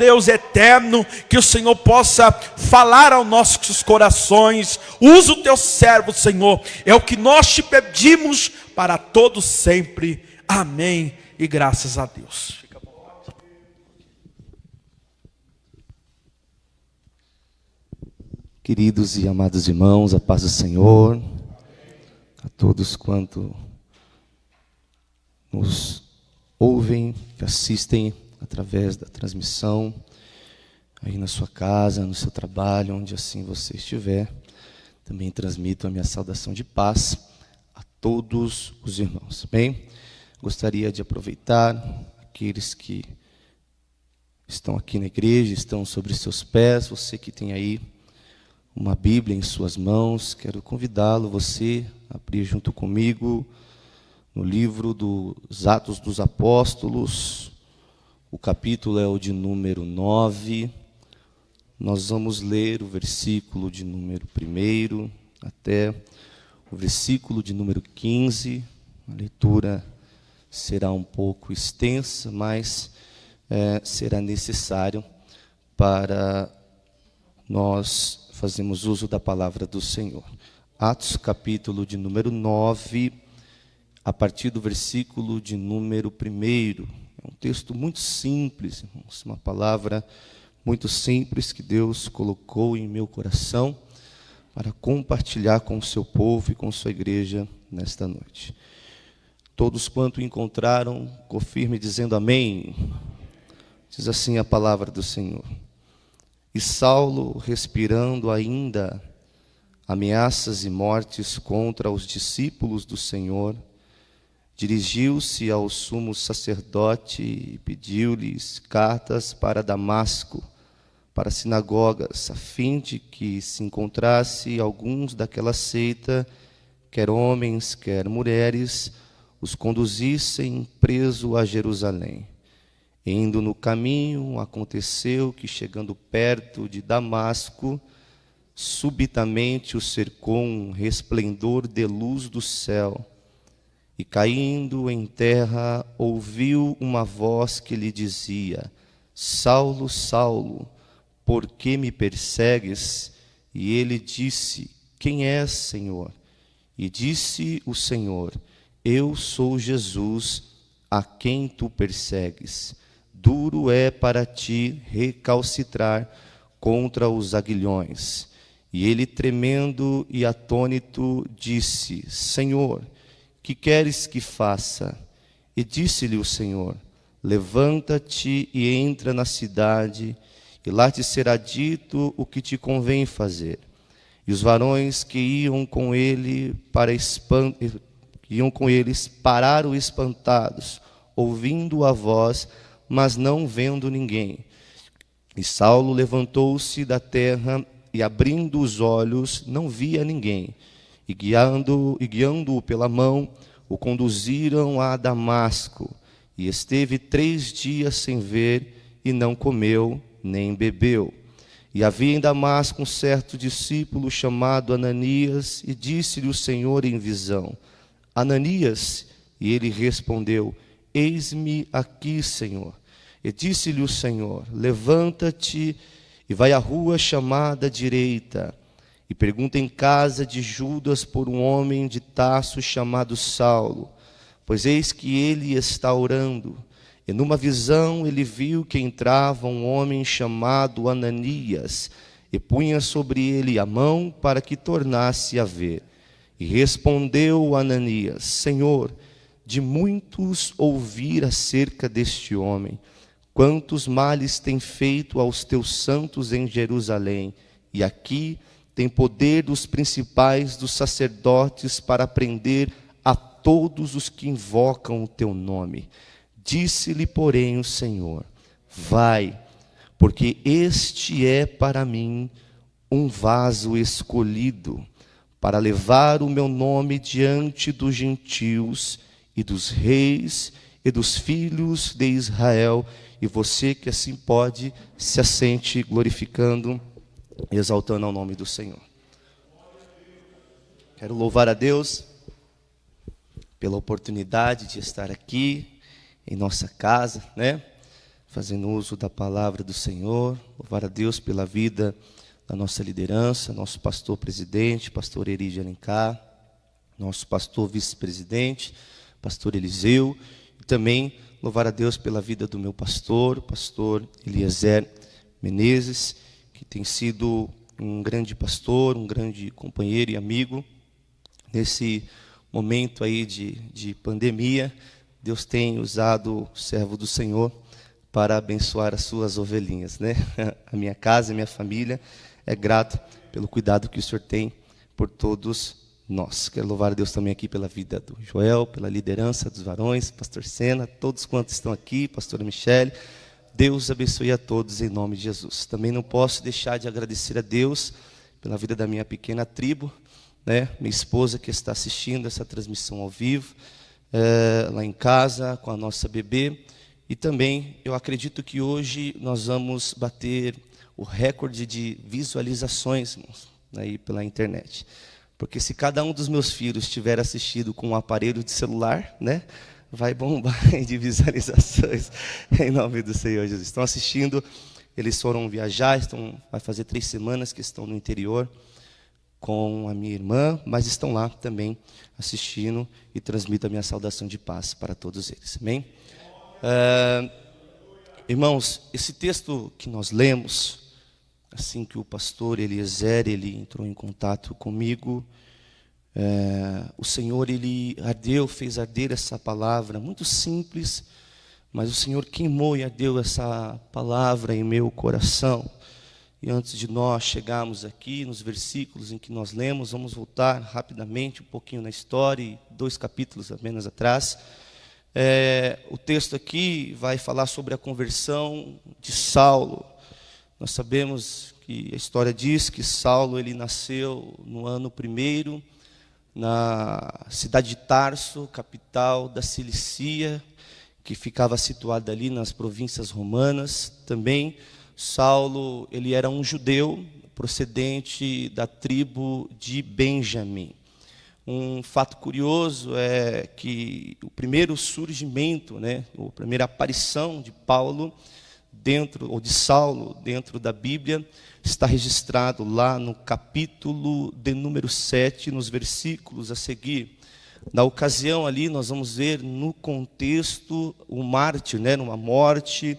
Deus eterno, que o Senhor possa falar aos nossos corações. Usa o teu servo, Senhor, é o que nós te pedimos para todos sempre. Amém e graças a Deus. Queridos e amados irmãos, a paz do Senhor, a todos quanto nos ouvem, que assistem através da transmissão, aí na sua casa, no seu trabalho, onde assim você estiver, também transmito a minha saudação de paz a todos os irmãos. Bem, gostaria de aproveitar aqueles que estão aqui na igreja, estão sobre seus pés, você que tem aí uma Bíblia em suas mãos, quero convidá-lo, você, a abrir junto comigo no livro dos Atos dos Apóstolos. O capítulo é o de número 9. Nós vamos ler o versículo de número 1 até o versículo de número 15. A leitura será um pouco extensa, mas será necessário para nós fazemos uso da palavra do Senhor. Atos, capítulo de número 9, a partir do versículo de número 1. É um texto muito simples, irmãos, uma palavra muito simples que Deus colocou em meu coração para compartilhar com o seu povo e com sua igreja nesta noite. Todos quanto encontraram, confirme dizendo amém. Diz assim a palavra do Senhor. E Saulo, respirando ainda ameaças e mortes contra os discípulos do Senhor, dirigiu-se ao sumo sacerdote e pediu-lhes cartas para Damasco, para sinagogas, a fim de que se encontrasse alguns daquela seita, quer homens, quer mulheres, os conduzissem preso a Jerusalém. Indo no caminho, aconteceu que, chegando perto de Damasco, subitamente o cercou um resplendor de luz do céu, e caindo em terra, ouviu uma voz que lhe dizia: Saulo, Saulo, por que me persegues? E ele disse: Quem és, Senhor? E disse o Senhor: Eu sou Jesus, a quem tu persegues. Duro é para ti recalcitrar contra os aguilhões. E ele, tremendo e atônito, disse: Senhor, que queres que faça? E disse-lhe o Senhor: Levanta-te e entra na cidade, e lá te será dito o que te convém fazer. E os varões que iam com ele pararam espantados, ouvindo a voz, mas não vendo ninguém. E Saulo levantou-se da terra e, abrindo os olhos, não via ninguém. E guiando-o pela mão, o conduziram a Damasco. E esteve 3 dias sem ver, e não comeu nem bebeu. E havia em Damasco um certo discípulo chamado Ananias, e disse-lhe o Senhor em visão: Ananias? E ele respondeu: Eis-me aqui, Senhor. E disse-lhe o Senhor: Levanta-te e vai à rua chamada direita, e pergunta em casa de Judas por um homem de Tarso chamado Saulo, pois eis que ele está orando. E numa visão ele viu que entrava um homem chamado Ananias, e punha sobre ele a mão para que tornasse a ver. E respondeu Ananias: Senhor, de muitos ouvir acerca deste homem, quantos males tem feito aos teus santos em Jerusalém, e aqui tem poder dos principais dos sacerdotes para prender a todos os que invocam o teu nome. Disse-lhe, porém, o Senhor: Vai, porque este é para mim um vaso escolhido, para levar o meu nome diante dos gentios e dos reis e dos filhos de Israel. E você que assim pode, se assente glorificando e exaltando ao nome do Senhor. Quero louvar a Deus pela oportunidade de estar aqui em nossa casa, né? fazendo uso da palavra do Senhor. Louvar a Deus pela vida da nossa liderança, nosso pastor presidente, pastor Eri de Alencar, nosso pastor vice-presidente, pastor Eliseu, e também louvar a Deus pela vida do meu pastor Eliezer Menezes, que tem sido um grande pastor, um grande companheiro e amigo. Nesse momento aí de pandemia, Deus tem usado o servo do Senhor para abençoar as suas ovelhinhas, né? A minha casa, a minha família é grato pelo cuidado que o Senhor tem por todos nós. Quero louvar a Deus também aqui pela vida do Joel, pela liderança dos varões, pastor Sena, todos quantos estão aqui, pastora Michele. Deus abençoe a todos em nome de Jesus. Também não posso deixar de agradecer a Deus pela vida da minha pequena tribo, né? Minha esposa que está assistindo essa transmissão ao vivo, lá em casa, com a nossa bebê. E também eu acredito que hoje nós vamos bater o recorde de visualizações, irmãos, aí pela internet. Porque se cada um dos meus filhos tiver assistido com um aparelho de celular, né, vai bombar de visualizações, em nome do Senhor Jesus. Estão assistindo, eles foram viajar, vai fazer 3 semanas que estão no interior com a minha irmã, mas estão lá também assistindo e transmito a minha saudação de paz para todos eles. Amém? Irmãos, esse texto que nós lemos, assim que o pastor Eliezer, ele entrou em contato comigo, o Senhor, ele fez arder essa palavra, muito simples, mas o Senhor queimou e ardeu essa palavra em meu coração. E antes de nós chegarmos aqui nos versículos em que nós lemos, vamos voltar rapidamente um pouquinho na história, 2 capítulos apenas atrás. O texto aqui vai falar sobre a conversão de Saulo. Nós sabemos que a história diz que Saulo ele nasceu no ano 1º, na cidade de Tarso, capital da Cilícia, que ficava situada ali nas províncias romanas. Também Saulo ele era um judeu procedente da tribo de Benjamim. Um fato curioso é que o primeiro surgimento, né, a primeira aparição de Paulo ou de Saulo dentro da Bíblia está registrado lá no capítulo de número 7, nos versículos a seguir. Na ocasião ali nós vamos ver no contexto o mártir, né, numa morte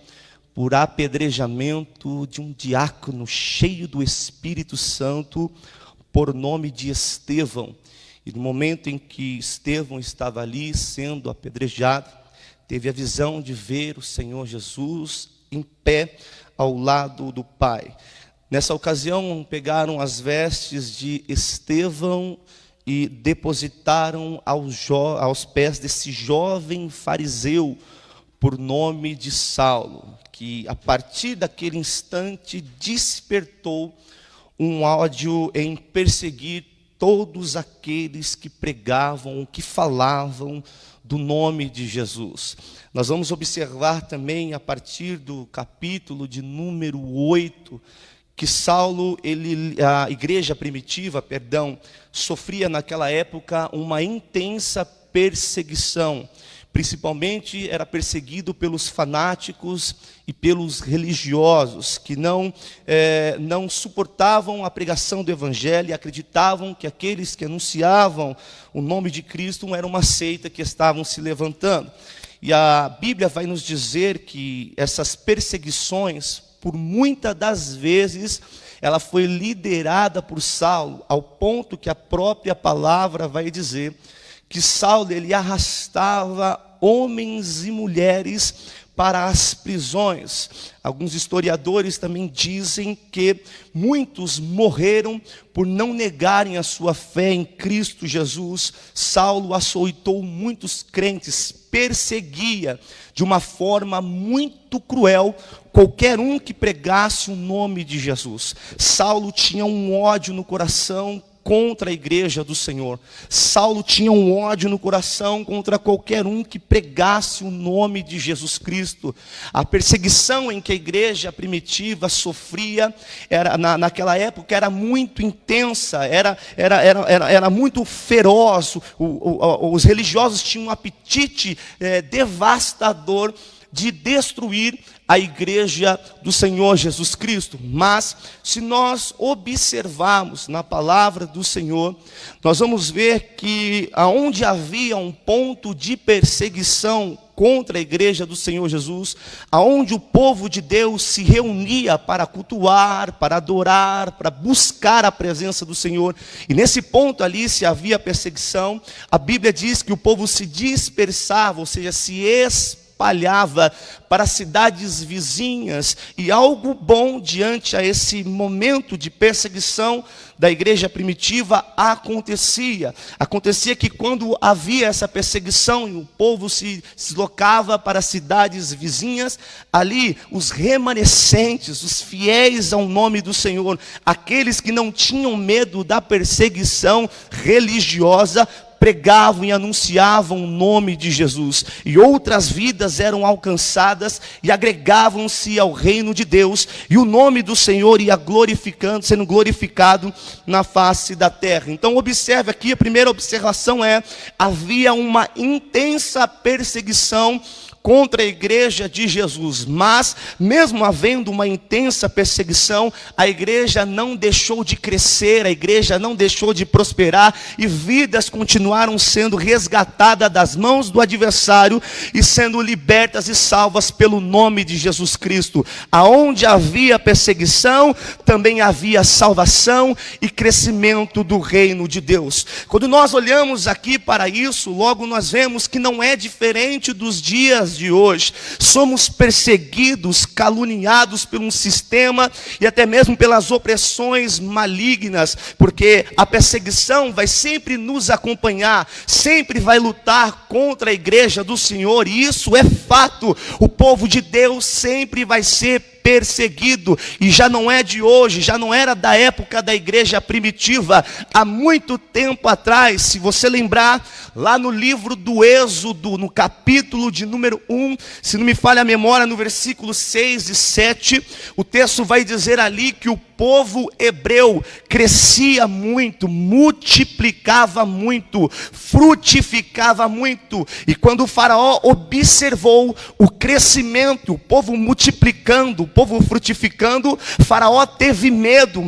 por apedrejamento de um diácono cheio do Espírito Santo por nome de Estevão. E no momento em que Estevão estava ali sendo apedrejado, teve a visão de ver o Senhor Jesus em pé ao lado do Pai. Nessa ocasião, pegaram as vestes de Estevão e depositaram aos pés desse jovem fariseu por nome de Saulo, que a partir daquele instante despertou um ódio em perseguir todos aqueles que pregavam, que falavam do nome de Jesus. Nós vamos observar também, a partir do capítulo de número 8, que Saulo, a igreja primitiva, sofria naquela época uma intensa perseguição. Principalmente era perseguido pelos fanáticos e pelos religiosos, que não suportavam a pregação do Evangelho e acreditavam que aqueles que anunciavam o nome de Cristo era uma seita que estavam se levantando. E a Bíblia vai nos dizer que essas perseguições, por muitas das vezes, ela foi liderada por Saulo, ao ponto que a própria palavra vai dizer que Saulo ele arrastava homens e mulheres para as prisões. Alguns historiadores também dizem que muitos morreram por não negarem a sua fé em Cristo Jesus. Saulo açoitou muitos crentes, perseguia de uma forma muito cruel qualquer um que pregasse o nome de Jesus. Saulo tinha um ódio no coração contra a igreja do Senhor. Saulo tinha um ódio no coração contra qualquer um que pregasse o nome de Jesus Cristo. A perseguição em que a igreja primitiva sofria, naquela época, era muito intensa, era muito feroz. Os religiosos tinham um apetite devastador de destruir a igreja do Senhor Jesus Cristo. Mas, se nós observarmos na palavra do Senhor, nós vamos ver que aonde havia um ponto de perseguição contra a igreja do Senhor Jesus, aonde o povo de Deus se reunia para cultuar, para adorar, para buscar a presença do Senhor, e nesse ponto ali, se havia perseguição, a Bíblia diz que o povo se dispersava, ou seja, se espalhava para cidades vizinhas, e algo bom diante a esse momento de perseguição da igreja primitiva acontecia que quando havia essa perseguição e o povo se deslocava para cidades vizinhas, ali os remanescentes, os fiéis ao nome do Senhor, aqueles que não tinham medo da perseguição religiosa, pregavam e anunciavam o nome de Jesus, e outras vidas eram alcançadas e agregavam-se ao reino de Deus, e o nome do Senhor ia sendo glorificado na face da terra. Então observe aqui, a primeira observação havia uma intensa perseguição contra a igreja de Jesus, mas mesmo havendo uma intensa perseguição, a igreja não deixou de crescer, a igreja não deixou de prosperar, e vidas continuaram sendo resgatadas das mãos do adversário e sendo libertas e salvas pelo nome de Jesus Cristo. Aonde havia perseguição, também havia salvação e crescimento do reino de Deus. Quando nós olhamos aqui para isso, logo nós vemos que não é diferente dos dias de hoje. Somos perseguidos, caluniados por um sistema e até mesmo pelas opressões malignas, porque a perseguição vai sempre nos acompanhar, sempre vai lutar contra a igreja do Senhor, e isso é fato. O povo de Deus sempre vai ser perseguido, e já não é de hoje, já não era da época da igreja primitiva. Há muito tempo atrás, se você lembrar, lá no livro do Êxodo, no capítulo de número 1, se não me falha a memória, no versículo 6 e 7, o texto vai dizer ali que o povo hebreu crescia muito, multiplicava muito, frutificava muito, e quando o faraó observou o crescimento, o povo multiplicando, o povo frutificando, faraó teve medo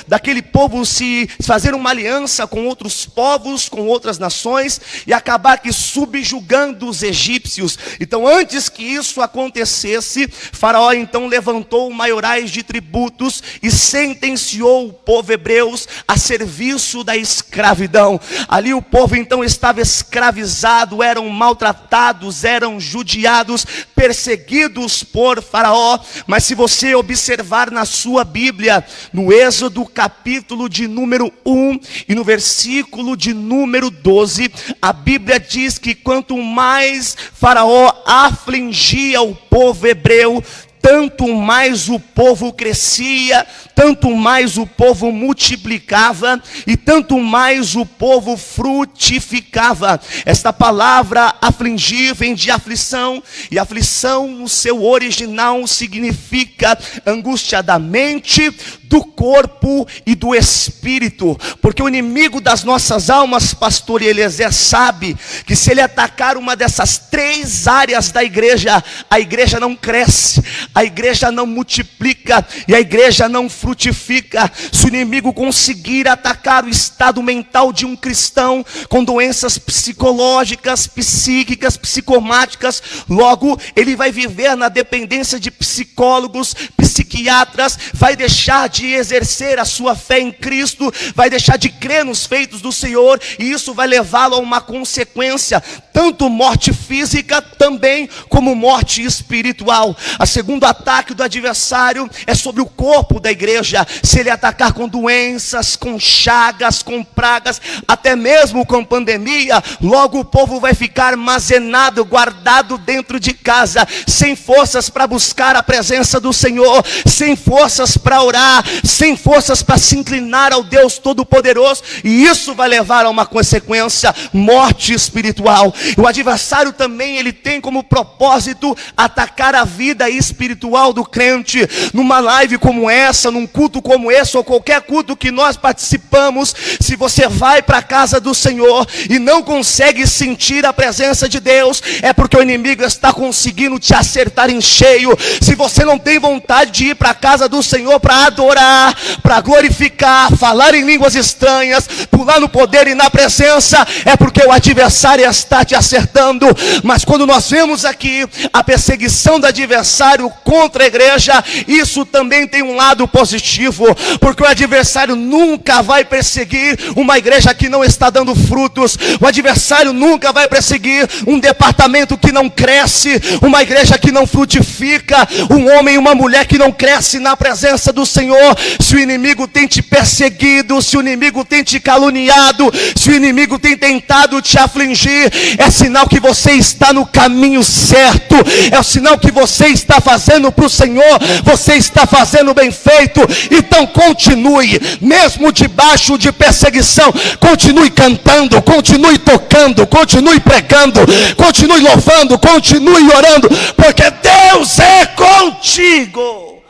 daquele povo se fazer uma aliança com outros povos, com outras nações, e acabar que subjugando os egípcios. Então, antes que isso acontecesse, faraó então levantou maiorais de tributos e sentenciou o povo hebreu a serviço da escravidão. Ali o povo então estava escravizado, eram maltratados, eram judiados, perseguidos por faraó. Mas se você observar na sua Bíblia, no Êxodo capítulo de número 1 e no versículo de número 12, a Bíblia diz que quanto mais faraó afligia o povo hebreu, tanto mais o povo crescia, tanto mais o povo multiplicava, e tanto mais o povo frutificava. Esta palavra afligir vem de aflição, e aflição no seu original significa angústia da mente, do corpo e do espírito, porque o inimigo das nossas almas, pastor Eliezer, sabe que se ele atacar uma dessas três áreas da igreja, a igreja não cresce, a igreja não multiplica e a igreja não frutifica. Se o inimigo conseguir atacar o estado mental de um cristão com doenças psicológicas, psíquicas, psicomáticas, logo ele vai viver na dependência de psicólogos, psiquiatras, vai deixar de exercer a sua fé em Cristo, vai deixar de crer nos feitos do Senhor, e isso vai levá-lo a uma consequência, tanto morte física também como morte espiritual. A segundo ataque do adversário é sobre o corpo da igreja. Se ele atacar com doenças, com chagas, com pragas, até mesmo com pandemia, logo o povo vai ficar armazenado, guardado dentro de casa, sem forças para buscar a presença do Senhor, sem forças para orar, sem forças para se inclinar ao Deus Todo-Poderoso, e isso vai levar a uma consequência, morte espiritual. O adversário também, ele tem como propósito atacar a vida espiritual espiritual do crente. Numa live como essa, num culto como esse, ou qualquer culto que nós participamos, se você vai para a casa do Senhor e não consegue sentir a presença de Deus, é porque o inimigo está conseguindo te acertar em cheio. Se você não tem vontade de ir para a casa do Senhor para adorar, para glorificar, falar em línguas estranhas, pular no poder e na presença, é porque o adversário está te acertando. Mas quando nós vemos aqui a perseguição do adversário contra a igreja, isso também tem um lado positivo, porque o adversário nunca vai perseguir uma igreja que não está dando frutos. O adversário nunca vai perseguir um departamento que não cresce, uma igreja que não frutifica, um homem e uma mulher que não cresce na presença do Senhor. Se o inimigo tem te perseguido, se o inimigo tem te caluniado, se o inimigo tem tentado te afligir, é sinal que você está no caminho certo, é o sinal que você está fazendo para o Senhor, você está fazendo bem feito. Então continue, mesmo debaixo de perseguição, continue cantando, continue tocando, continue pregando, continue louvando, continue orando, porque Deus é contigo.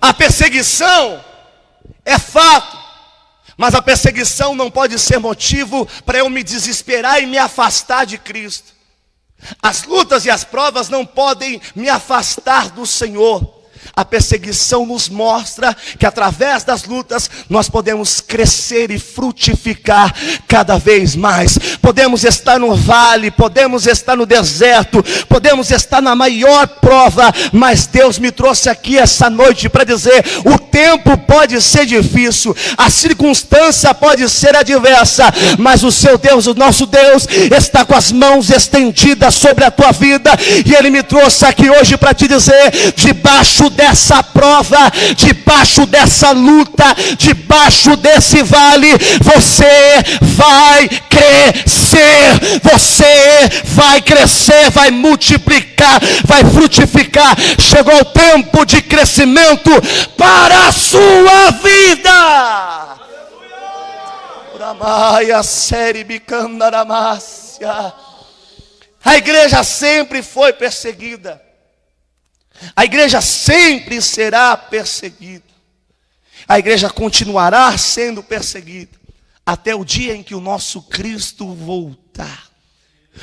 A perseguição é fato, mas a perseguição não pode ser motivo para eu me desesperar e me afastar de Cristo. As lutas e as provas não podem me afastar do Senhor. A perseguição nos mostra que através das lutas nós podemos crescer e frutificar cada vez mais. Podemos estar no vale, podemos estar no deserto, podemos estar na maior prova, mas Deus me trouxe aqui essa noite para dizer: o tempo pode ser difícil, a circunstância pode ser adversa, mas o seu Deus, o nosso Deus, está com as mãos estendidas sobre a tua vida, e Ele me trouxe aqui hoje para te dizer: debaixo dessa prova, debaixo dessa luta, debaixo desse vale, você vai crescer, você vai crescer, vai multiplicar, vai frutificar. Chegou o tempo de crescimento para a sua vida. A igreja sempre foi perseguida. A igreja sempre será perseguida. A igreja continuará sendo perseguida até o dia em que o nosso Cristo voltar.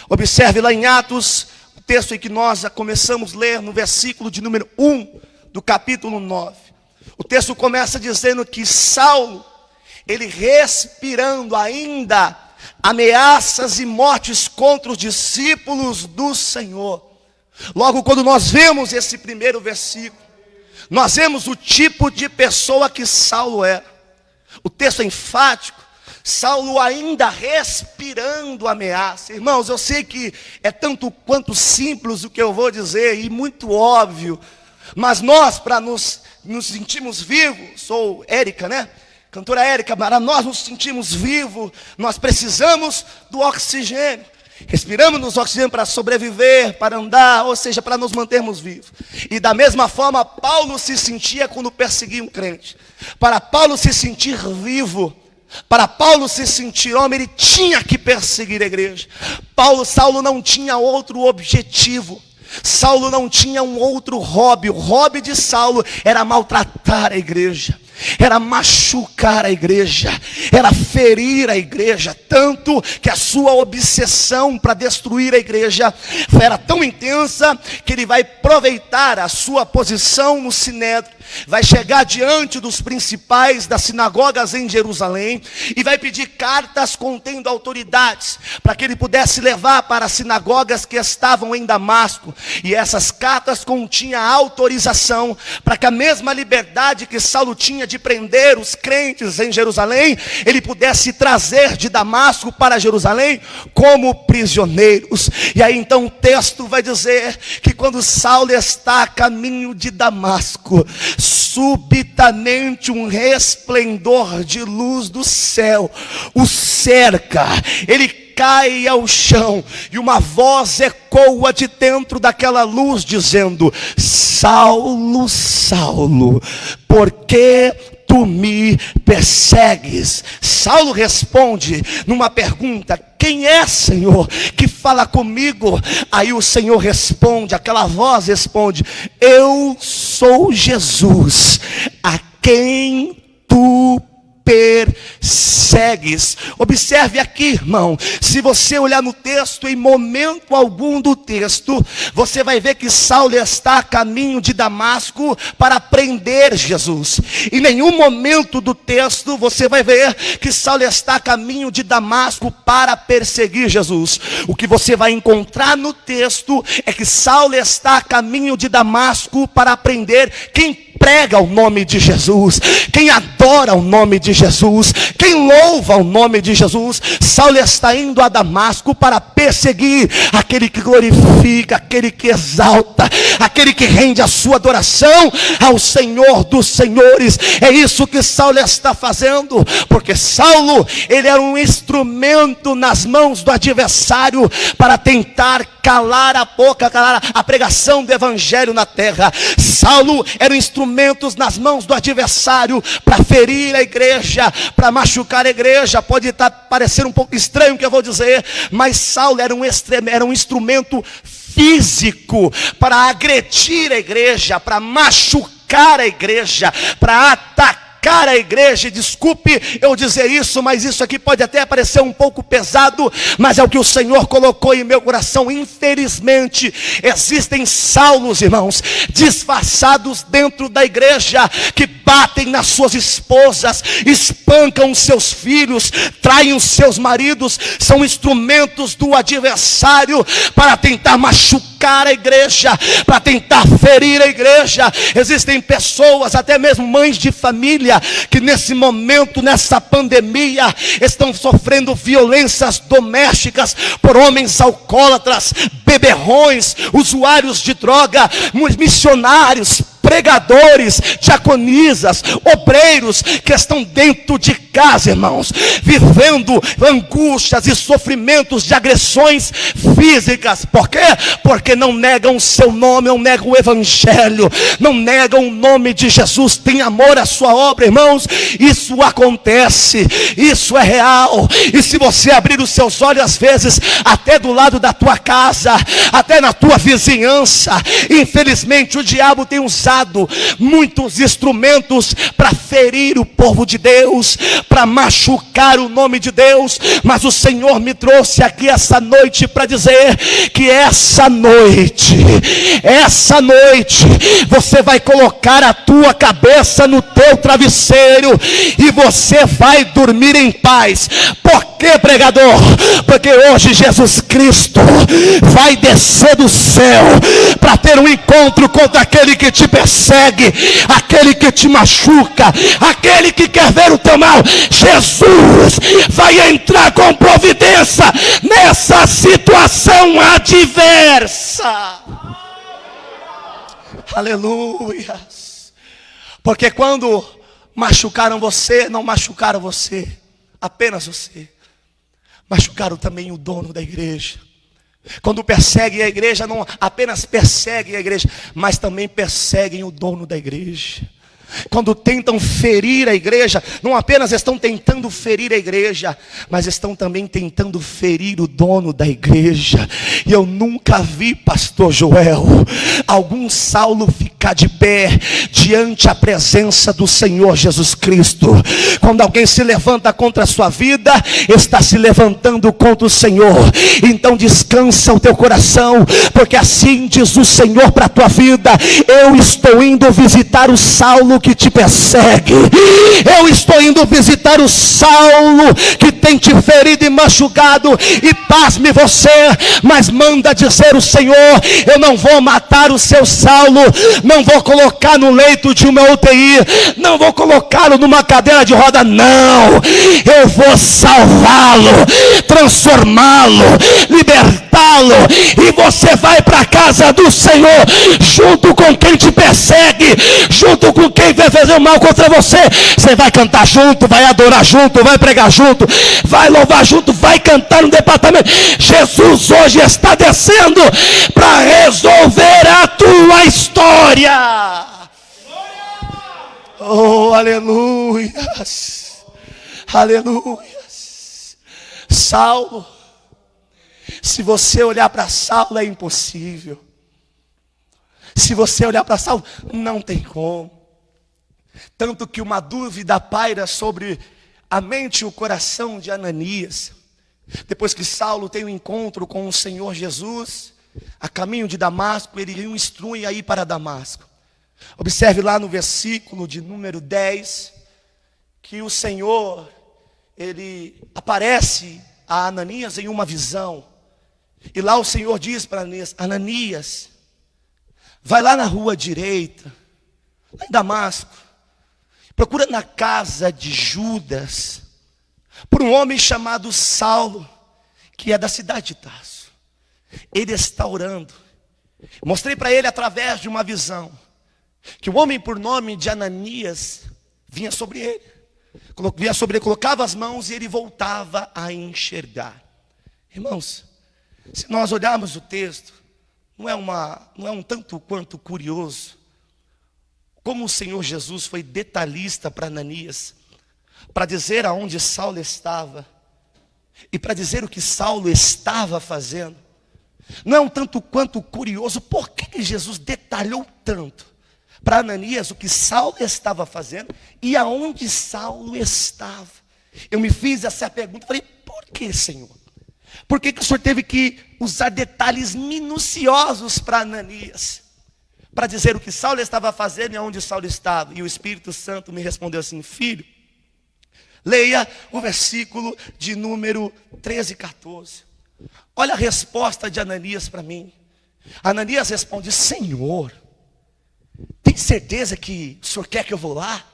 Observe lá em Atos, o texto em que nós começamos a ler, no versículo de número 1 do capítulo 9. O texto começa dizendo que Saulo, ele respirando ainda ameaças e mortes contra os discípulos do Senhor. Logo quando nós vemos esse primeiro versículo, nós vemos o tipo de pessoa que Saulo era. O texto é enfático, Saulo ainda respirando ameaça. Irmãos, eu sei que é tanto quanto simples o que eu vou dizer e muito óbvio, mas nós, para nos sentirmos vivos, sou Érica, né? Cantora Érica, para nós nos sentirmos vivos, nós precisamos do oxigênio. Respiramos nos oxigênio para sobreviver, para andar, ou seja, para nos mantermos vivos. E da mesma forma, Paulo se sentia quando perseguia um crente. Para Paulo se sentir vivo, para Paulo se sentir homem, ele tinha que perseguir a igreja. Saulo não tinha outro objetivo. Saulo não tinha um outro hobby. O hobby de Saulo era maltratar a igreja, era machucar a igreja, era ferir a igreja, tanto que a sua obsessão para destruir a igreja era tão intensa que ele vai aproveitar a sua posição no Sinédrio, vai chegar diante dos principais das sinagogas em Jerusalém e vai pedir cartas contendo autoridades para que ele pudesse levar para as sinagogas que estavam em Damasco. E essas cartas continham autorização para que a mesma liberdade que Saulo tinha de prender os crentes em Jerusalém, ele pudesse trazer de Damasco para Jerusalém como prisioneiros. E aí então o texto vai dizer que quando Saulo está a caminho de Damasco, subitamente um resplendor de luz do céu o cerca, ele cai ao chão e uma voz ecoa de dentro daquela luz dizendo: Saulo, Saulo, por que tu me persegues? Saulo responde numa pergunta: quem é, Senhor, que fala comigo? Aí o Senhor responde, aquela voz responde: eu sou Jesus, a quem tu persegues. Observe aqui, irmão, se você olhar no texto, em momento algum do texto, você vai ver que Saulo está a caminho de Damasco para prender Jesus. Em nenhum momento do texto você vai ver que Saulo está a caminho de Damasco para perseguir Jesus. O que você vai encontrar no texto é que Saulo está a caminho de Damasco para prender quem prega o nome de Jesus, quem adora o nome de Jesus, quem louva o nome de Jesus. Saulo está indo a Damasco para perseguir aquele que glorifica, aquele que exalta, aquele que rende a sua adoração ao Senhor dos senhores. É isso que Saulo está fazendo, porque Saulo, ele era um instrumento nas mãos do adversário para tentar calar a boca, calar a pregação do evangelho na terra. Saulo era um instrumento nas mãos do adversário para ferir a igreja, para machucar a igreja. Pode parecer um pouco estranho o que eu vou dizer, mas Saulo era um instrumento físico para agredir a igreja, para machucar a igreja, para atacar a igreja. Desculpe eu dizer isso, mas isso aqui pode até parecer um pouco pesado, mas é o que o Senhor colocou em meu coração. Infelizmente existem Saulos, irmãos, disfarçados dentro da igreja, que batem nas suas esposas, espancam os seus filhos, traem os seus maridos. São instrumentos do adversário para tentar machucar a igreja, para tentar ferir a igreja. Existem pessoas, até mesmo mães de família, que nesse momento, nessa pandemia, estão sofrendo violências domésticas por homens alcoólatras, beberrões, usuários de droga, missionários, pregadores, diaconisas, obreiros que estão dentro de casa, irmãos, vivendo angústias e sofrimentos de agressões físicas. Por quê? Porque não negam o seu nome, não negam o evangelho, não negam o nome de Jesus, tem amor à sua obra, irmãos. Isso acontece, isso é real. E se você abrir os seus olhos, às vezes até do lado da tua casa, até na tua vizinhança, infelizmente o diabo tem usado muitos instrumentos para ferir o povo de Deus, para machucar o nome de Deus. Mas o Senhor me trouxe aqui essa noite para dizer que essa noite você vai colocar a tua cabeça no teu travesseiro e você vai dormir em paz. Por quê, pregador? Porque hoje Jesus Cristo vai descer do céu para ter um encontro contra aquele que te persegue, aquele que te machuca, aquele que quer ver o teu mal. Jesus vai entrar com providência nessa situação adversa. Aleluia. Porque quando machucaram você, não machucaram você, apenas você, machucaram também o dono da igreja. Quando perseguem a igreja, não apenas perseguem a igreja, mas também perseguem o dono da igreja. Quando tentam ferir a igreja, não apenas estão tentando ferir a igreja, mas estão também tentando ferir o dono da igreja. E eu nunca vi, pastor Joel, algum Saulo ficar de pé diante a presença do Senhor Jesus Cristo. Quando alguém se levanta contra a sua vida, está se levantando contra o Senhor. Então descansa o teu coração, porque assim diz o Senhor para a tua vida: eu estou indo visitar o Saulo que te persegue, eu estou indo visitar o Saulo que tem te ferido e machucado. E pasme você, mas manda dizer o Senhor: eu não vou matar o seu Saulo, não vou colocar no leito de uma UTI, não vou colocá-lo numa cadeira de roda, não, eu vou salvá-lo, transformá-lo, libertá-lo. E você vai para a casa do Senhor junto com quem te persegue, junto com quem vai fazer o mal contra você. Você vai cantar junto, vai adorar junto, vai pregar junto, vai louvar junto, vai cantar no departamento. Jesus hoje está descendo para resolver a tua história. Oh, aleluias. Aleluias. Saulo, se você olhar para Saulo é impossível. Se você olhar para Saulo, não tem como. Tanto que uma dúvida paira sobre a mente e o coração de Ananias. Depois que Saulo tem um encontro com o Senhor Jesus, a caminho de Damasco, ele o instrui a ir para Damasco. Observe lá no versículo de número 10, que o Senhor, ele aparece a Ananias em uma visão. E lá o Senhor diz para Ananias: Ananias, vai lá na rua direita, lá em Damasco, procura na casa de Judas, por um homem chamado Saulo, que é da cidade de Tarso. Ele está orando. Mostrei para ele através de uma visão, que o homem por nome de Ananias vinha sobre ele. Vinha sobre ele, colocava as mãos e ele voltava a enxergar. Irmãos, se nós olharmos o texto, não é um tanto quanto curioso como o Senhor Jesus foi detalhista para Ananias, para dizer aonde Saulo estava e para dizer o que Saulo estava fazendo. Não é um tanto quanto curioso por que Jesus detalhou tanto para Ananias o que Saulo estava fazendo e aonde Saulo estava. Eu me fiz essa pergunta, falei: por que, Senhor? Por que o Senhor teve que usar detalhes minuciosos para Ananias, para dizer o que Saulo estava fazendo e aonde Saulo estava? E o Espírito Santo me respondeu assim: filho, leia o versículo de número 13 e 14. Olha a resposta de Ananias para mim. Ananias responde: Senhor, tem certeza que o Senhor quer que eu vou lá?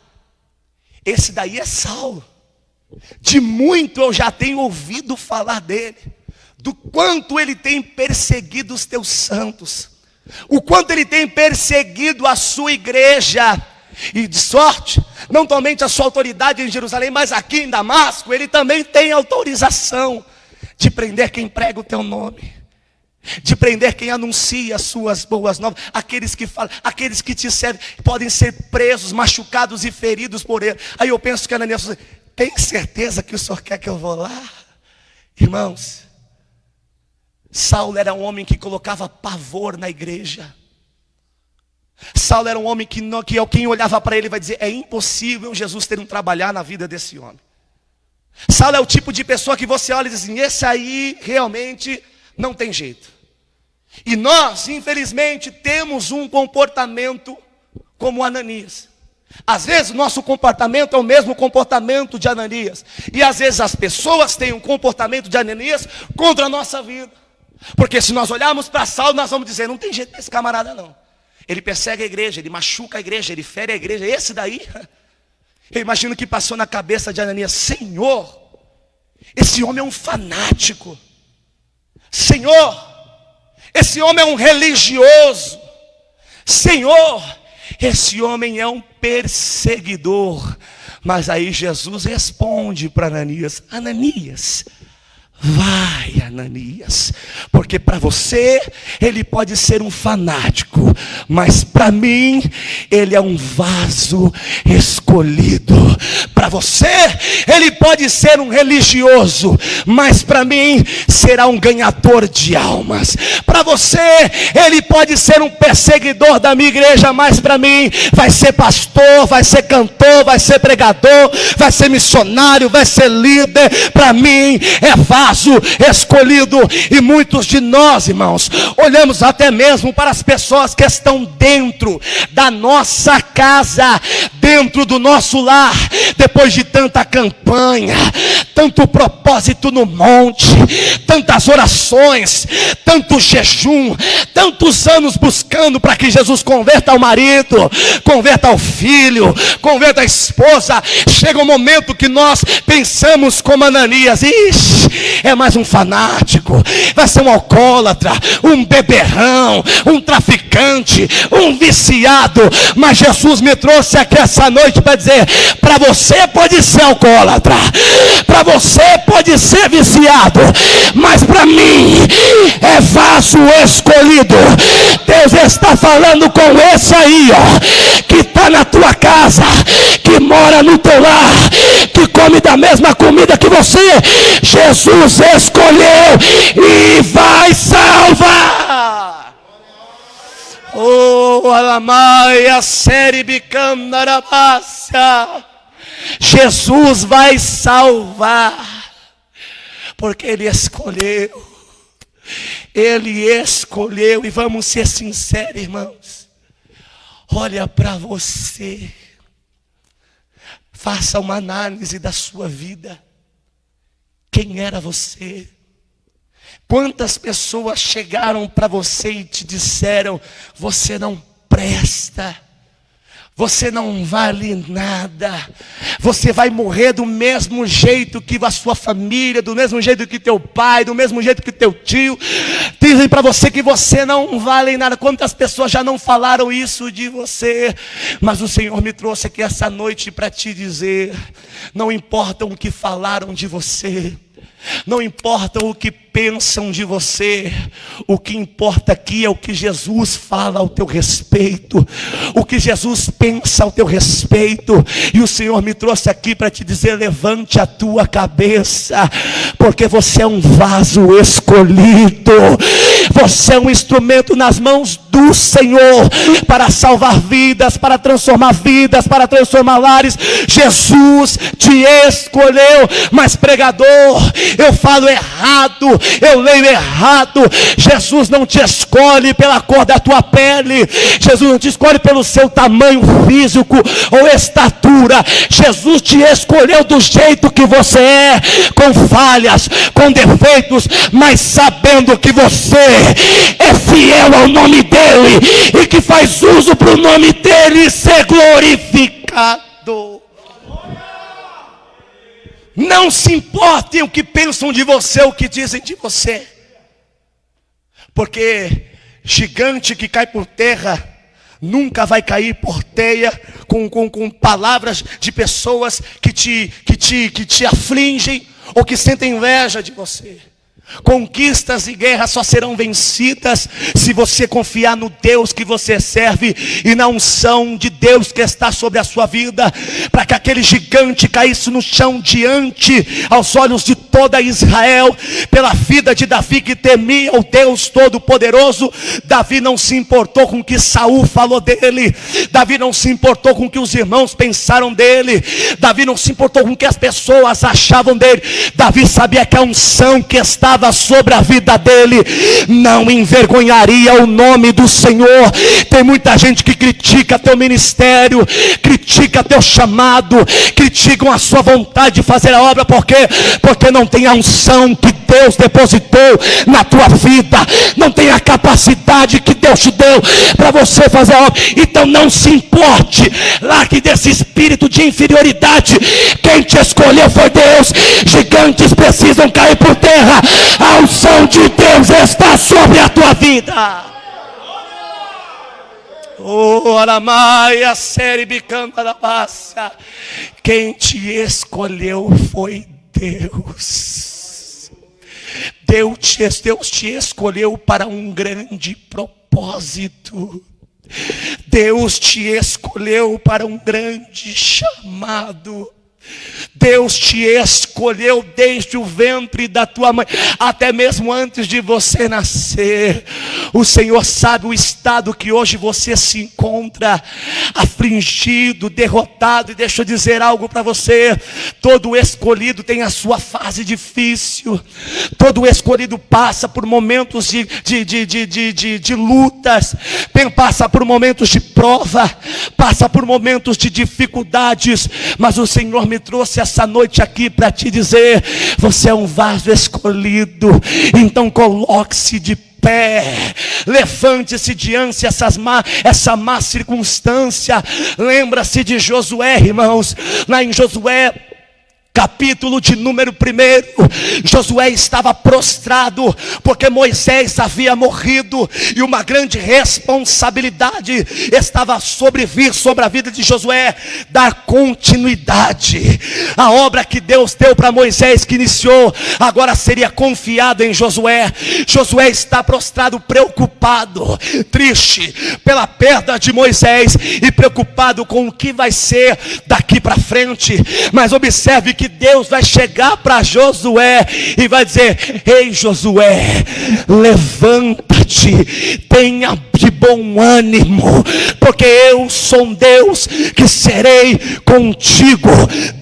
Esse daí é Saulo. De muito eu já tenho ouvido falar dele, do quanto ele tem perseguido os teus santos, o quanto ele tem perseguido a sua igreja. E de sorte, não somente a sua autoridade em Jerusalém, mas aqui em Damasco, ele também tem autorização de prender quem prega o teu nome, de prender quem anuncia as suas boas novas. Aqueles que falam, aqueles que te servem, podem ser presos, machucados e feridos por ele. Aí eu penso que Ananias, tem certeza que o Senhor quer que eu vou lá? Irmãos, Saulo era um homem que colocava pavor na igreja. Saulo era um homem que quem olhava para ele vai dizer: é impossível Jesus ter um trabalhar na vida desse homem. Saulo é o tipo de pessoa que você olha e diz assim: esse aí realmente não tem jeito. E nós, infelizmente, temos um comportamento como Ananias. Às vezes o nosso comportamento é o mesmo comportamento de Ananias. E às vezes as pessoas têm um comportamento de Ananias contra a nossa vida. Porque se nós olharmos para Saulo, nós vamos dizer: não tem jeito desse camarada não. Ele persegue a igreja, ele machuca a igreja, ele fere a igreja. Esse daí, eu imagino que passou na cabeça de Ananias: Senhor, esse homem é um fanático. Senhor, esse homem é um religioso. Senhor, esse homem é um perseguidor. Mas aí Jesus responde para Ananias: Ananias, vai, Ananias, porque para você ele pode ser um fanático, mas para mim ele é um vaso escolhido. Para você ele pode ser um religioso, mas para mim será um ganhador de almas. Para você ele pode ser um perseguidor da minha igreja, mas para mim vai ser pastor, vai ser cantor, vai ser pregador, vai ser missionário, vai ser líder. Para mim é vaso escolhido. E muitos de nós, irmãos, olhamos até mesmo para as pessoas que estão dentro da nossa casa, dentro do nosso lar, depois de tanta campanha, tanto propósito no monte, tantas orações, tanto jejum, tantos anos buscando para que Jesus converta ao marido, converta ao filho, converta a esposa. Chega um momento que nós pensamos como Ananias: ixi, é mais um fanático, vai ser um alcoólatra, um beberrão, um traficante, um viciado. Mas Jesus me trouxe aqui essa noite para dizer: para você pode ser alcoólatra, para você pode ser viciado, mas para mim é vaso escolhido. Deus está falando com esse aí, ó, que está na tua casa. casa, que mora no teu lar, que come da mesma comida que você. Jesus escolheu e vai salvar. Oh, alamaia seribicandaramácia. Jesus vai salvar, porque Ele escolheu. Ele escolheu. E vamos ser sinceros, irmãos. Olha para você. Faça uma análise da sua vida. Quem era você? Quantas pessoas chegaram para você e te disseram: você não presta, você não vale nada, você vai morrer do mesmo jeito que a sua família, do mesmo jeito que teu pai, do mesmo jeito que teu tio. Dizem para você que você não vale nada. Quantas pessoas já não falaram isso de você? Mas o Senhor me trouxe aqui essa noite para te dizer: não importa o que falaram de você, não importa o que pensam de você, o que importa aqui é o que Jesus fala ao teu respeito, o que Jesus pensa ao teu respeito. E o Senhor me trouxe aqui para te dizer: levante a tua cabeça, porque você é um vaso escolhido, você é um instrumento nas mãos do Senhor, para salvar vidas, para transformar lares. Jesus te escolheu. Mas pregador, eu falo errado, eu leio errado. Jesus não te escolhe pela cor da tua pele, Jesus não te escolhe pelo seu tamanho físico ou estatura. Jesus te escolheu do jeito que você é, com falhas, com defeitos, mas sabendo que você é fiel ao nome dele e que faz uso para o nome dele ser glorificado. Não se importem o que pensam de você, o que dizem de você, porque gigante que cai por terra nunca vai cair por teia com palavras de pessoas que te afligem ou que sentem inveja de você. Conquistas e guerras só serão vencidas se você confiar no Deus que você serve e na unção de Deus que está sobre a sua vida. Para que aquele gigante caísse no chão diante aos olhos de toda Israel, pela vida de Davi, que temia o Deus Todo-Poderoso. Davi não se importou com o que Saul falou dele, Davi não se importou com o que os irmãos pensaram dele, Davi não se importou com o que as pessoas achavam dele. Davi sabia que a unção que estava sobre a vida dele não envergonharia o nome do Senhor. Tem muita gente que critica teu ministério, critica teu chamado, criticam a sua vontade de fazer a obra, porque não tem a unção que Deus depositou na tua vida, não tem a capacidade que Deus te deu para você fazer a obra. Então não se importe, largue desse espírito de inferioridade. Quem te escolheu foi Deus. Gigantes precisam cair por terra, a unção de Deus está sobre a tua vida. Oh, Aramaia, Seribicanda da Passa. Quem te escolheu foi Deus. Deus te escolheu para um grande propósito. Deus te escolheu para um grande chamado. Deus te escolheu desde o ventre da tua mãe, até mesmo antes de você nascer. O Senhor sabe o estado que hoje você se encontra, afligido, derrotado. E deixa eu dizer algo para você: todo escolhido tem a sua fase difícil, todo escolhido passa por momentos de lutas, passa por momentos de prova, passa por momentos de dificuldades. Mas o Senhor me trouxe essa noite aqui para te dizer: você é um vaso escolhido. Então coloque-se de pé, levante-se diante essa má circunstância. Lembra-se de Josué, irmãos, lá em Josué capítulo de número 1, Josué estava prostrado, porque Moisés havia morrido, e uma grande responsabilidade estava sobre a vida de Josué, dar continuidade. A obra que Deus deu para Moisés, que iniciou, agora seria confiada em Josué. Josué está prostrado, preocupado, triste pela perda de Moisés, e preocupado com o que vai ser daqui para frente. Mas observe que Deus vai chegar para Josué e vai dizer: ei Josué, levanta-te, tenha de bom ânimo, porque eu sou um Deus que serei contigo.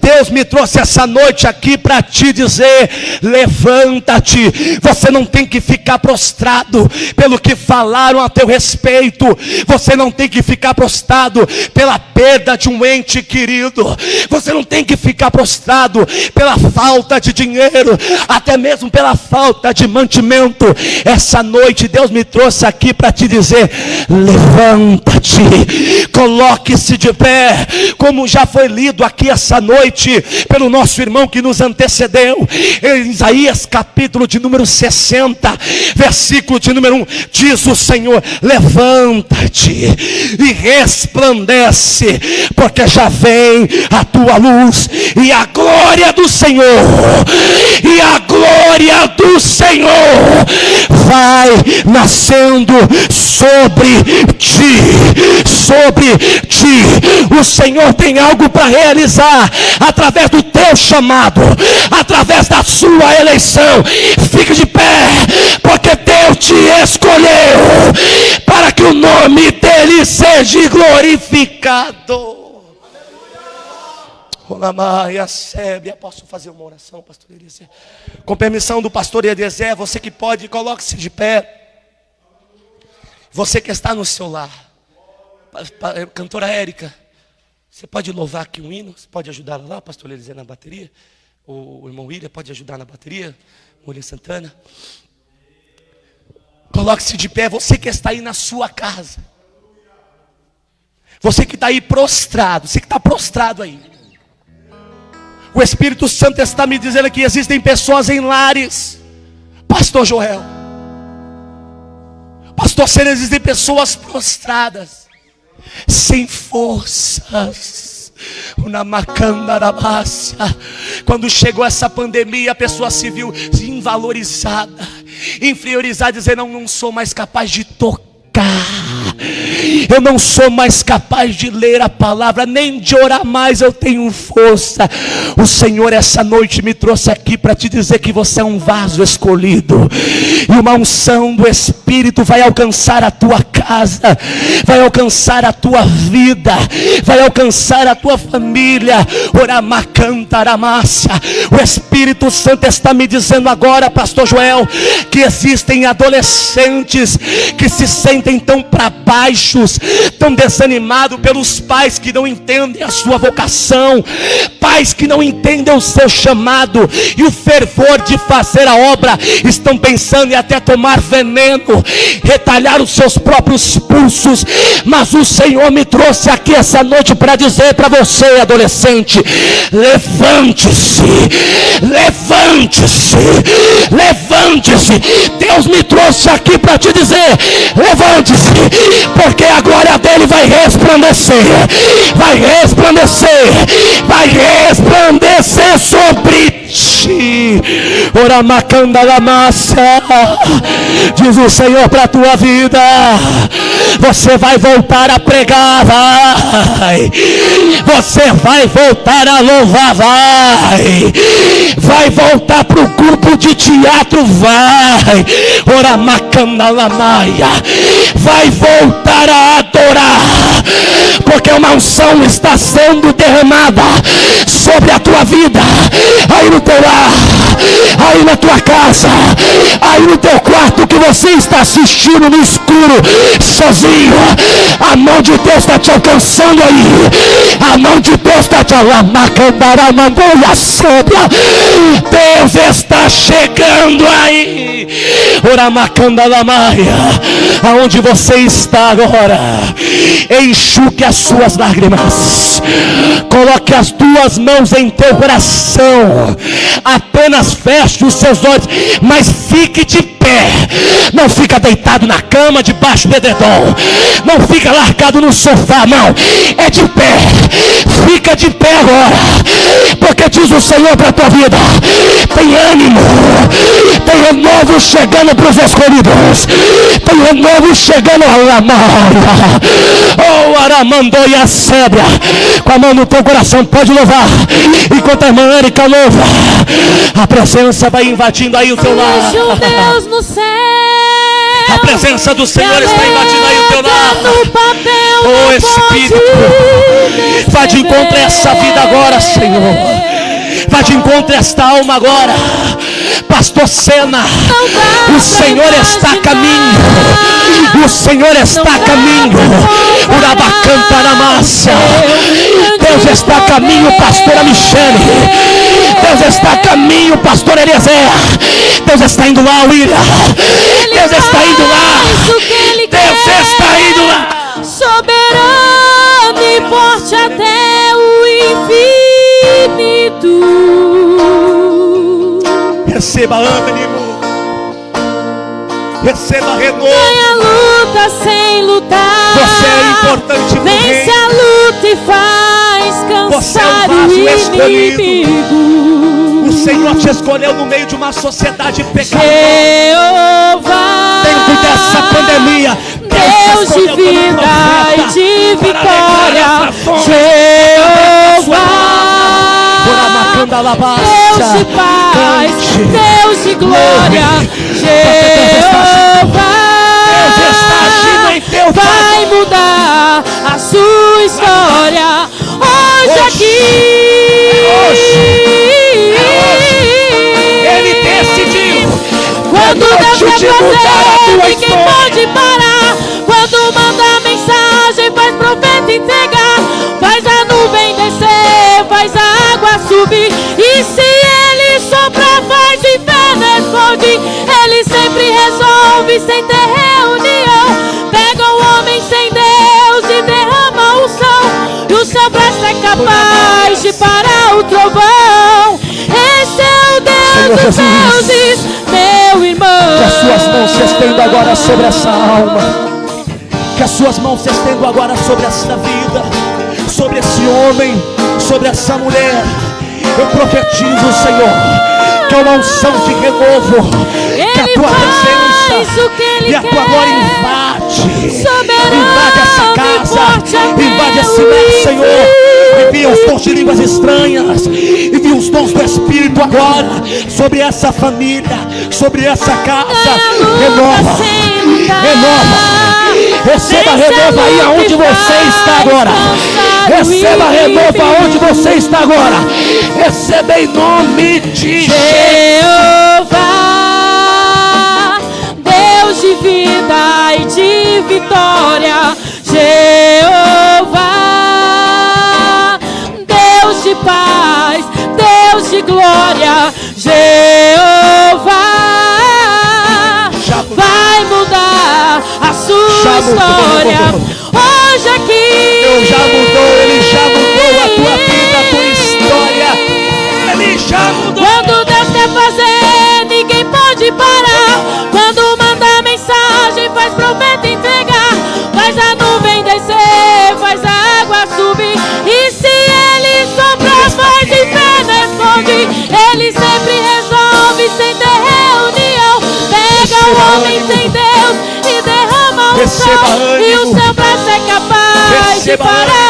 Deus me trouxe essa noite aqui para te dizer: levanta-te. Você não tem que ficar prostrado pelo que falaram a teu respeito. Você não tem que ficar prostrado pela perda de um ente querido. Você não tem que ficar prostrado pela falta de dinheiro, até mesmo pela falta de mantimento. Essa noite Deus me trouxe aqui para te dizer: levanta-te, coloque-se de pé, como já foi lido aqui essa noite pelo nosso irmão que nos antecedeu, em Isaías capítulo de número 60, versículo de número 1, diz o Senhor: levanta-te e resplandece, porque já vem a tua luz, e a glória do Senhor, vai nascendo sobre ti. O Senhor tem algo para realizar através do teu chamado, através da sua eleição. Fique de pé, porque Deus te escolheu para que o nome dele seja glorificado. Posso fazer uma oração, pastor Eliezer? Com permissão do pastor Eliezer, você que pode, coloque-se de pé. Você que está no seu lar, cantora Érica, você pode louvar aqui um hino? Você pode ajudar lá, pastor Eliezer, na bateria? O irmão William pode ajudar na bateria? William Santana. Coloque-se de pé, você que está aí na sua casa, você que está aí prostrado, você que está prostrado aí. O Espírito Santo está me dizendo que existem pessoas em lares, pastor Joel, pastor Sena, existem pessoas prostradas, sem forças. Quando chegou essa pandemia, a pessoa se viu invalorizada, inferiorizada, dizendo: não sou mais capaz de tocar, eu não sou mais capaz de ler a palavra, nem de orar mais eu tenho força. O Senhor essa noite me trouxe aqui para te dizer que você é um vaso escolhido, e uma unção do Espírito vai alcançar a tua casa, vai alcançar a tua vida, vai alcançar a tua família. O Espírito Santo está me dizendo agora, pastor Joel, que existem adolescentes que se sentem tão para baixo, tão desanimados pelos pais que não entendem a sua vocação, pais que não entendem o seu chamado e o fervor de fazer a obra, estão pensando em até tomar veneno, retalhar os seus próprios pulsos. Mas o Senhor me trouxe aqui essa noite para dizer para você, adolescente: levante-se, levante-se, levante-se. Deus me trouxe aqui para te dizer: levante-se, porque a glória dele vai resplandecer, vai resplandecer, vai resplandecer sobre ti. Diz o Senhor para a tua vida: você vai voltar a pregar, vai. Você vai voltar a louvar, vai voltar para o grupo de teatro, vai. Vai voltar a adorar, porque uma unção está sendo derramada sobre a tua vida, aí no teu lar, aí na tua casa, aí no teu quarto que você está assistindo no escuro, sozinho. A mão de Deus está te alcançando aí, a mão de Deus está te alcançando. Deus está chegando aí. Aonde você está agora, enxugue as suas lágrimas, coloque as duas mãos em teu coração, apenas feche os seus olhos, mas fique de pé. Não fica deitado na cama, debaixo do edredom, não fica largado no sofá, não, é de pé. Fica de pé agora, porque diz o Senhor para a tua vida: tem ânimo, tem renovo chegando para os escolhidos, tem renovo chegando a Lamaria, oh Aramandoia Sébria. Com a mão no teu coração, pode louvar, enquanto a irmã Érica louva, a presença vai invadindo aí o teu lar. Deus no céu, a presença do Senhor está invadindo aí o teu lar. Oh Espírito, vai de encontro a essa vida agora, Senhor. Vai de encontro a esta alma agora. Pastor Sena, o Senhor está a caminho. O Senhor está a caminho. Urabacanta na massa. Deus está a caminho, pastora Michele. Deus está a caminho, pastor Eliezer. Deus está indo lá, William. Deus está indo lá. Deus está indo lá. Soberano e forte até o infinito. Receba ânimo, receba renovo. Ganha a luta sem lutar. Você é importante no reino. Vence a luta e faz cansar o inimigo. O Senhor te escolheu no meio de uma sociedade pecadora. Jeová, dentro dessa pandemia, Deus de vida e de vitória. Jeová, Deus de paz, Deus de glória. Jeová, vai mudar a sua história hoje aqui. Ele decidiu. Quando Deus quer fazer, ninguém pode parar. Quando manda a mensagem, faz profeta entregar, faz a nuvem descer, faz a água subir. E se ele soprar, faz o inferno responde. Ele sempre resolve sem ter reunião. Pega o homem sem Deus e derrama o som. E o seu braço é capaz de parar o trovão. Esse é o Deus dos deuses, meu irmão. Que as suas mãos se estendam agora sobre essa alma. Que as suas mãos se estendam agora sobre essa vida, sobre esse homem, sobre essa mulher. Eu profetizo, Senhor, que é uma unção de renovo, que a tua presença e a tua glória invade essa casa, invade esse lar, Senhor. Envia os dons de línguas estranhas, envia os dons do Espírito agora sobre essa família, sobre essa casa. Renova, renova. Receba renovo aí aonde você está agora. Receba renovo aonde você está agora. Receba em nome de Jeová, Deus de vida e de vitória. Jeová, Deus de paz, Deus de glória. Jeová, vai mudar a sua história hoje aqui. Deus já mudou, Ele já mudou a tua vida, a tua história. Ele já mudou. Quando Deus quer fazer, ninguém pode parar. Quando manda a mensagem, faz profeta entregar, faz a nuvem descer, faz a água subir. E se ele soprar, faz o inferno responde. Ele sempre resolve sem ter reunião. Pega o homem sem Deus e derrama o sol. E o seu braço é capaz de parar